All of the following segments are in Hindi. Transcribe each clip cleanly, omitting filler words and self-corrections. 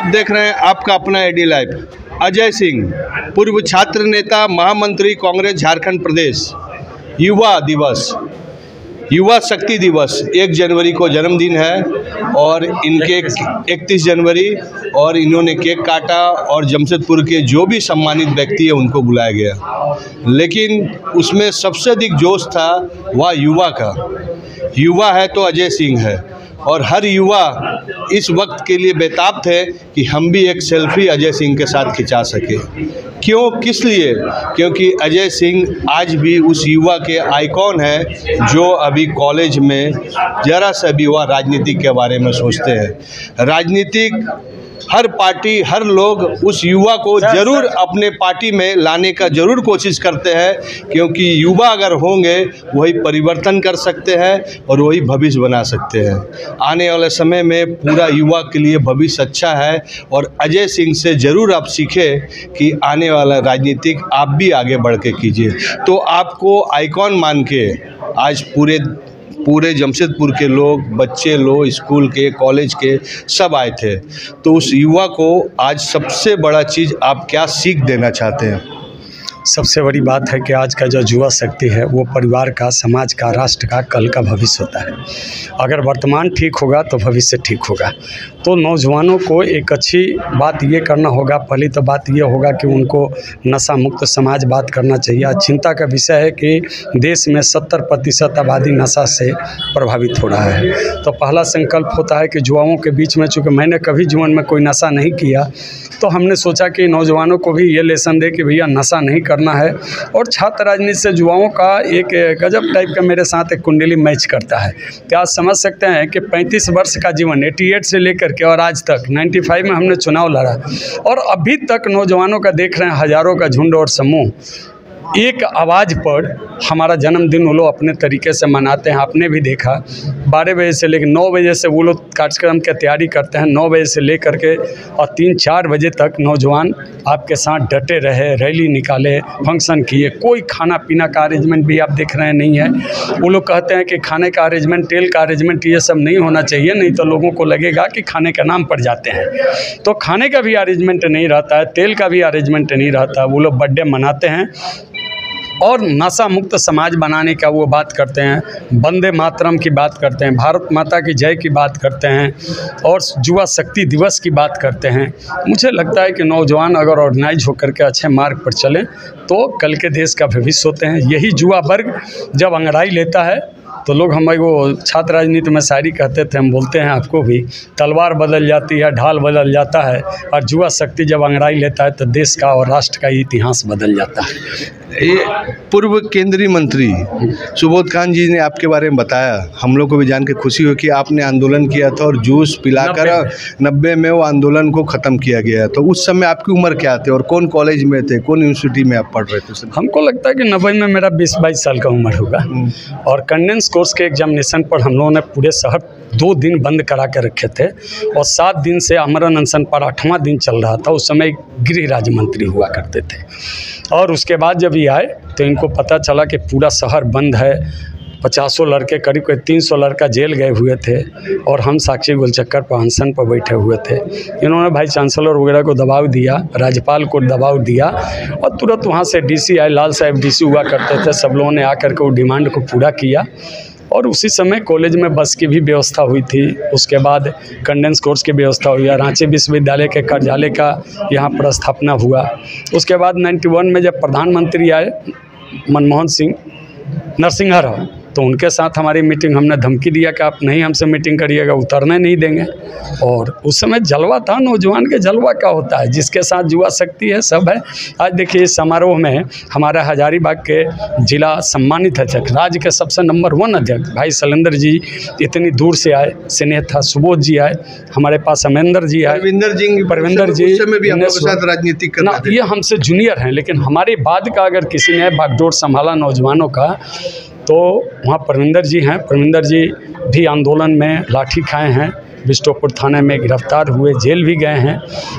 आप देख रहे हैं आपका अपना एडी लाइव। अजय सिंह, पूर्व छात्र नेता, महामंत्री कांग्रेस झारखंड प्रदेश। युवा दिवस, युवा शक्ति दिवस 1 जनवरी को जन्मदिन है और इनके 31 जनवरी और इन्होंने केक काटा और जमशेदपुर के जो भी सम्मानित व्यक्ति है उनको बुलाया गया, लेकिन उसमें सबसे अधिक जोश था वह युवा का। युवा है तो अजय सिंह है और हर युवा इस वक्त के लिए बेताब थे कि हम भी एक सेल्फी अजय सिंह के साथ खिंचा सके। क्यों, किस लिए? क्योंकि अजय सिंह आज भी उस युवा के आइकॉन है जो अभी कॉलेज में जरा सा भी वह राजनीति के बारे में सोचते हैं। राजनीतिक हर पार्टी, हर लोग उस युवा को जरूर अपने पार्टी में लाने का जरूर कोशिश करते हैं, क्योंकि युवा अगर होंगे वही परिवर्तन कर सकते हैं और वही भविष्य बना सकते हैं। आने वाले समय में पूरा युवा के लिए भविष्य अच्छा है और अजय सिंह से ज़रूर आप सीखें कि आने वाला राजनीतिक आप भी आगे बढ़ के कीजिए। तो आपको आइकॉन मान के आज पूरे जमशेदपुर के लोग, बच्चे लोग, स्कूल के, कॉलेज के सब आए थे। तो उस युवा को आज सबसे बड़ा चीज़ आप क्या सीख देना चाहते हैं? सबसे बड़ी बात है कि आज का जो युवा शक्ति है वो परिवार का, समाज का, राष्ट्र का कल का भविष्य होता है। अगर वर्तमान ठीक होगा तो भविष्य ठीक होगा। तो नौजवानों को एक अच्छी बात ये करना होगा। पहली तो बात ये होगा कि उनको नशा मुक्त समाज बात करना चाहिए। आज चिंता का विषय है कि देश में 70% आबादी नशा से प्रभावित हो रहा है। तो पहला संकल्प होता है कि युवाओं के बीच में, चूँकि मैंने कभी जीवन में कोई नशा नहीं किया, तो हमने सोचा कि नौजवानों को भी ये लेसन दे कि भैया नशा नहीं करना है। और छात्र राजनीति से युवाओं का एक गजब टाइप का मेरे साथ एक कुंडली मैच करता है। क्या आप समझ सकते हैं कि 35 वर्ष का जीवन 88 से लेकर के और आज तक 95 में हमने चुनाव लड़ा और अभी तक नौजवानों का देख रहे हैं हज़ारों का झुंड और समूह एक आवाज़ पर हमारा जन्मदिन वो लोग अपने तरीके से मनाते हैं। आपने भी देखा 12 बजे से लेकर 9 बजे से वो लोग कार्यक्रम की तैयारी करते हैं। 9 बजे से लेकर के और 3-4 बजे तक नौजवान आपके साथ डटे रहे, रैली निकाले, फंक्शन किए। कोई खाना पीना का अरेंजमेंट भी आप देख रहे हैं नहीं है। वो लोग कहते हैं कि खाने का अरेंजमेंट, तेल का अरेंजमेंट ये सब नहीं होना चाहिए, नहीं तो लोगों को लगेगा कि खाने का नाम पर जाते हैं। तो खाने का भी अरेंजमेंट नहीं रहता है, तेल का भी अरेंजमेंट नहीं रहता है। वो लोग बर्थडे मनाते हैं और नशा मुक्त समाज बनाने का वो बात करते हैं, वंदे मातरम की बात करते हैं, भारत माता की जय की बात करते हैं और युवा शक्ति दिवस की बात करते हैं। मुझे लगता है कि नौजवान अगर ऑर्गेनाइज होकर के अच्छे मार्ग पर चलें तो कल के देश का भविष्य होते हैं। यही युवा वर्ग जब अंगड़ाई लेता है तो लोग हमारे वो छात्र राजनीति में शायरी कहते थे, हम बोलते हैं आपको भी, तलवार बदल जाती है, ढाल बदल जाता है और युवा शक्ति जब अंगड़ाई लेता है तो देश का और राष्ट्र का इतिहास बदल जाता है। ये पूर्व केंद्रीय मंत्री सुबोध खान जी ने आपके बारे में बताया, हम लोग को भी जान के खुशी हुई कि आपने आंदोलन किया था और जूस पिलाकर 90 में वो आंदोलन को ख़त्म किया गया। तो उस समय आपकी उम्र क्या थी और कौन कॉलेज में थे, कौन यूनिवर्सिटी में आप पढ़ रहे थे? हमको लगता है कि 90 में मेरा 20-22 साल का उम्र होगा और कंडेंस कोर्स के एग्जामिनेशन पर हम लोगों ने पूरे शहर 2 दिन बंद करा के रखे थे और 7 दिन से आमरण अनशन पर 8वां दिन चल रहा था। उस समय गृह राज्य मंत्री हुआ करते थे और उसके बाद जब ये आए तो इनको पता चला कि पूरा शहर बंद है। 50 लड़के, करीब 300 लड़का जेल गए हुए थे और हम साक्षी गोलचक्कर पर अनशन पर बैठे हुए थे। इन्होंने भाई चांसलर वगैरह को दबाव दिया, राज्यपाल को दबाव दिया और तुरंत वहाँ से डीसी आए, लाल साहब डीसी हुआ करते थे। सब लोगों ने आकर के वो डिमांड को पूरा किया और उसी समय कॉलेज में बस की भी व्यवस्था हुई थी। उसके बाद कंडेंस कोर्स की व्यवस्था हुई, रांची विश्वविद्यालय के कार्यालय का यहाँ पर स्थापना हुआ। उसके बाद 91 में जब प्रधानमंत्री आए मनमोहन सिंह नरसिंहा राव, तो उनके साथ हमारी मीटिंग, हमने धमकी दिया कि आप नहीं हमसे मीटिंग करिएगा, उतरने नहीं देंगे। और उस समय जलवा था, नौजवान के जलवा क्या होता है, जिसके साथ युवा शक्ति है सब है। आज देखिए इस समारोह में हमारे हजारीबाग के जिला सम्मानित अध्यक्ष, राज्य के सबसे नंबर 1 अध्यक्ष भाई शैलेंद्र जी इतनी दूर से आए, स्नेह था, सुबोध जी आए, हमारे पास अमेंद्र जी आए, परविंदर जी राजनीति ना, ये हमसे जूनियर हैं, लेकिन हमारे बाद का अगर किसी ने बागडोर संभाला नौजवानों का तो वहाँ परविंदर जी हैं। परविंदर जी भी आंदोलन में लाठी खाए हैं, बिष्टोपुर थाने में गिरफ्तार हुए, जेल भी गए हैं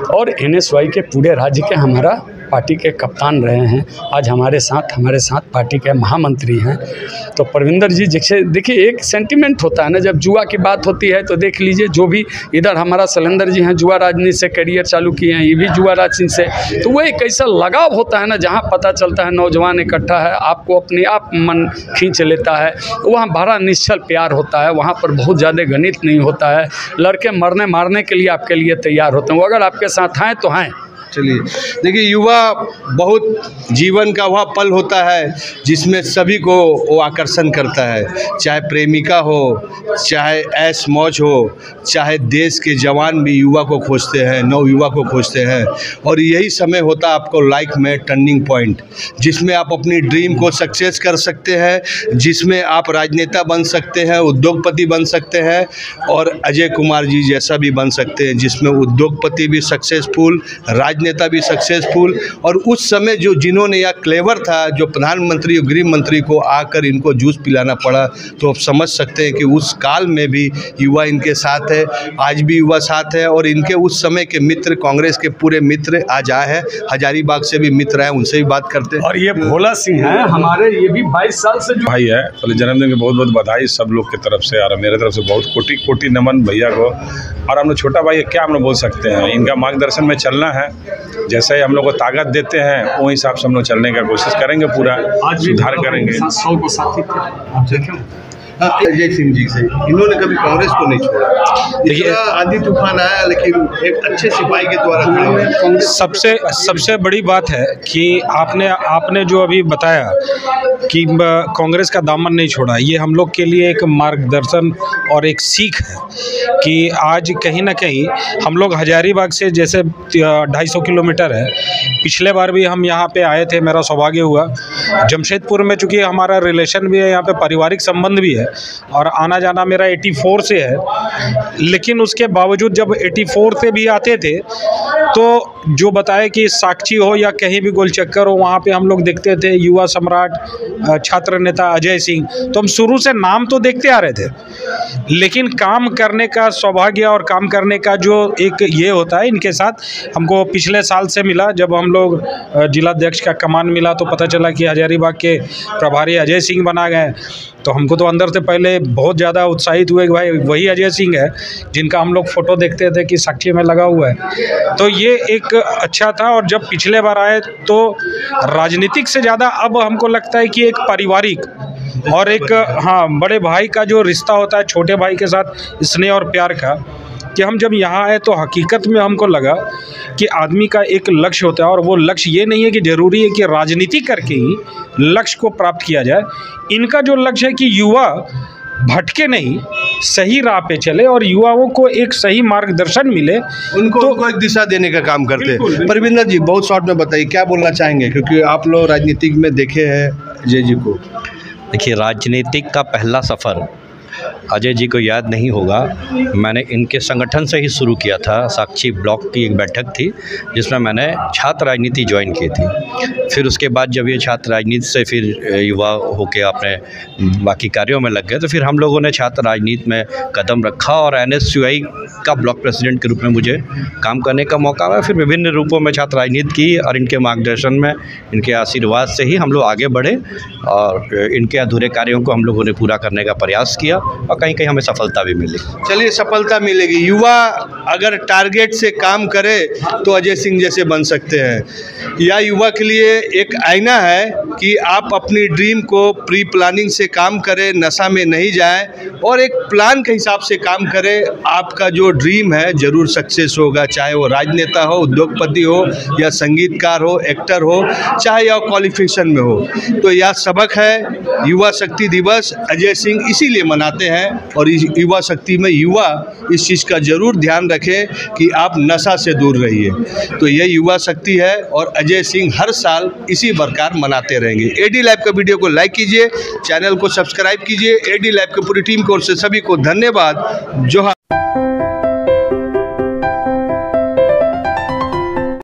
और NSY के पूरे राज्य के हमारा पार्टी के कप्तान रहे हैं, आज हमारे साथ पार्टी के महामंत्री हैं। तो परविंदर जी जैसे देखिए, एक सेंटिमेंट होता है ना, जब जुआ की बात होती है तो देख लीजिए, जो भी इधर हमारा शैलेंद्र जी हैं, जुआ राजनीति से करियर चालू किए हैं, ये भी जुआ राजनीति से, तो वो एक ऐसा लगाव होता है ना, जहाँ पता चलता है नौजवान इकट्ठा है, आपको अपने आप मन खींच लेता है। वहाँ बड़ा निश्चल प्यार होता है, वहाँ पर बहुत ज़्यादा गणित नहीं होता है, लड़के मरने मारने के लिए आपके लिए तैयार होते हैं, वो अगर आपके साथ हैं तो हैं। चलिए देखिए, युवा बहुत जीवन का वह पल होता है जिसमें सभी को वो आकर्षण करता है, चाहे प्रेमिका हो, चाहे ऐश मौज हो, चाहे देश के जवान भी युवा को खोजते हैं, नवयुवा को खोजते हैं। और यही समय होता है आपको लाइफ में टर्निंग पॉइंट, जिसमें आप अपनी ड्रीम को सक्सेस कर सकते हैं, जिसमें आप राजनेता बन सकते हैं, उद्योगपति बन सकते हैं, और अजय कुमार जी जैसा भी बन सकते हैं, जिसमें उद्योगपति भी सक्सेसफुल, नेता भी सक्सेसफुल। और उस समय जो जिन्होंने यह क्लेवर था, जो प्रधानमंत्री और गृह मंत्री को आकर इनको जूस पिलाना पड़ा, तो आप समझ सकते हैं कि उस काल में भी युवा इनके साथ है, आज भी युवा साथ है। और इनके उस समय के मित्र, कांग्रेस के पूरे मित्र आज आए हैं, हजारीबाग से भी मित्र हैं, उनसे भी बात करते हैं। और ये भोला सिंह हैं हमारे, ये भी 22 साल से भाई है। पहले जन्मदिन की बहुत बहुत बधाई सब लोग की तरफ से, और मेरे तरफ से बहुत कोटि कोटि नमन भैया को। और हम लोग छोटा भाई क्या हम लोग बोल सकते हैं, इनका मार्गदर्शन में चलना है, जैसे हम लोग को ताकत देते हैं वो हिसाब से हम लोग चलने का कोशिश करेंगे, पूरा सुधार करेंगे। अजय सिंह जी से, इन्होंने कभी कांग्रेस को नहीं छोड़ा, देखिए आंधी तूफान आया लेकिन एक अच्छे सिपाही के द्वारा खड़े। सबसे बड़ी बात है कि आपने जो अभी बताया कि कांग्रेस का दामन नहीं छोड़ा, ये हम लोग के लिए एक मार्गदर्शन और एक सीख है कि आज कहीं ना कहीं हम लोग हजारीबाग से जैसे 250 किलोमीटर है, पिछले बार भी हम यहाँ पे आए थे, मेरा सौभाग्य हुआ। जमशेदपुर में चूँकि हमारा रिलेशन भी है, यहाँ पे पारिवारिक संबंध भी है, और आना जाना मेरा 84 से है, लेकिन उसके बावजूद जब 84 से भी आते थे तो जो बताए कि साक्षी हो या कहीं भी गोलचक्कर हो, वहाँ पे हम लोग देखते थे युवा सम्राट छात्र नेता अजय सिंह। तो हम शुरू से नाम तो देखते आ रहे थे, लेकिन काम करने का सौभाग्य और काम करने का जो एक ये होता है, इनके साथ हमको पिछले साल से मिला। जब हम लोग जिलाध्यक्ष का कमान मिला तो पता चला कि हजारीबाग के प्रभारी अजय सिंह बना गए, तो हमको तो अंदर से पहले बहुत ज़्यादा उत्साहित हुए कि भाई वही अजय सिंह है जिनका हम लोग फ़ोटो देखते थे कि साक्षी में लगा हुआ है। तो ये एक अच्छा था। और जब पिछले बार आए तो राजनीतिक से ज़्यादा अब हमको लगता है कि एक पारिवारिक और एक बड़े भाई का जो रिश्ता होता है छोटे भाई के साथ, स्नेह और प्यार का, कि हम जब यहाँ आए तो हकीकत में हमको लगा कि आदमी का एक लक्ष्य होता है, और वो लक्ष्य ये नहीं है कि ज़रूरी है कि राजनीति करके ही लक्ष्य को प्राप्त किया जाए। इनका जो लक्ष्य है कि युवा भटके नहीं, सही राह पे चले और युवाओं को एक सही मार्गदर्शन मिले, उनको एक दिशा देने का काम करते हैं। परविंदर जी, बहुत शॉर्ट में बताइए क्या बोलना चाहेंगे, क्योंकि आप लोग राजनीतिक में देखे हैं अजय जी को। देखिए, राजनीतिक का पहला सफ़र अजय जी को याद नहीं होगा, मैंने इनके संगठन से ही शुरू किया था। साक्षी ब्लॉक की एक बैठक थी जिसमें मैंने छात्र राजनीति ज्वाइन की थी। फिर उसके बाद जब ये छात्र राजनीति से फिर युवा होके अपने बाकी कार्यों में लग गए, तो फिर हम लोगों ने छात्र राजनीति में कदम रखा और NSUI का ब्लॉक प्रेसिडेंट के रूप में मुझे काम करने का मौका हुआ। फिर विभिन्न रूपों में छात्र राजनीति की, और इनके मार्गदर्शन में, इनके आशीर्वाद से ही हम लोग आगे बढ़े और इनके अधूरे कार्यों को हम लोगों ने पूरा करने का प्रयास किया, और कहीं कहीं हमें सफलता भी मिली। चलिए, सफलता मिलेगी। युवा अगर टारगेट से काम करे तो अजय सिंह जैसे बन सकते हैं। या युवा के लिए एक आईना है कि आप अपनी ड्रीम को प्री प्लानिंग से काम करें, नशा में नहीं जाएं, और एक प्लान के हिसाब से काम करें। आपका जो ड्रीम है ज़रूर सक्सेस होगा, चाहे वो राजनेता हो, उद्योगपति हो, या संगीतकार हो, एक्टर हो, चाहे या क्वालिफिकेशन में हो। तो यह सबक है, युवा शक्ति दिवस अजय सिंह इसीलिए मनाते हैं। और इस युवा शक्ति में युवा इस चीज़ का ज़रूर ध्यान रखें कि आप नशा से दूर रहिए। तो ये युवा शक्ति है, और अजय सिंह हर साल इसी प्रकार मनाते रहेंगे। AD लाइव का वीडियो को लाइक कीजिए, चैनल को सब्सक्राइब कीजिए। AD लाइव की पूरी टीम की ओर से सभी को धन्यवाद। जोहार।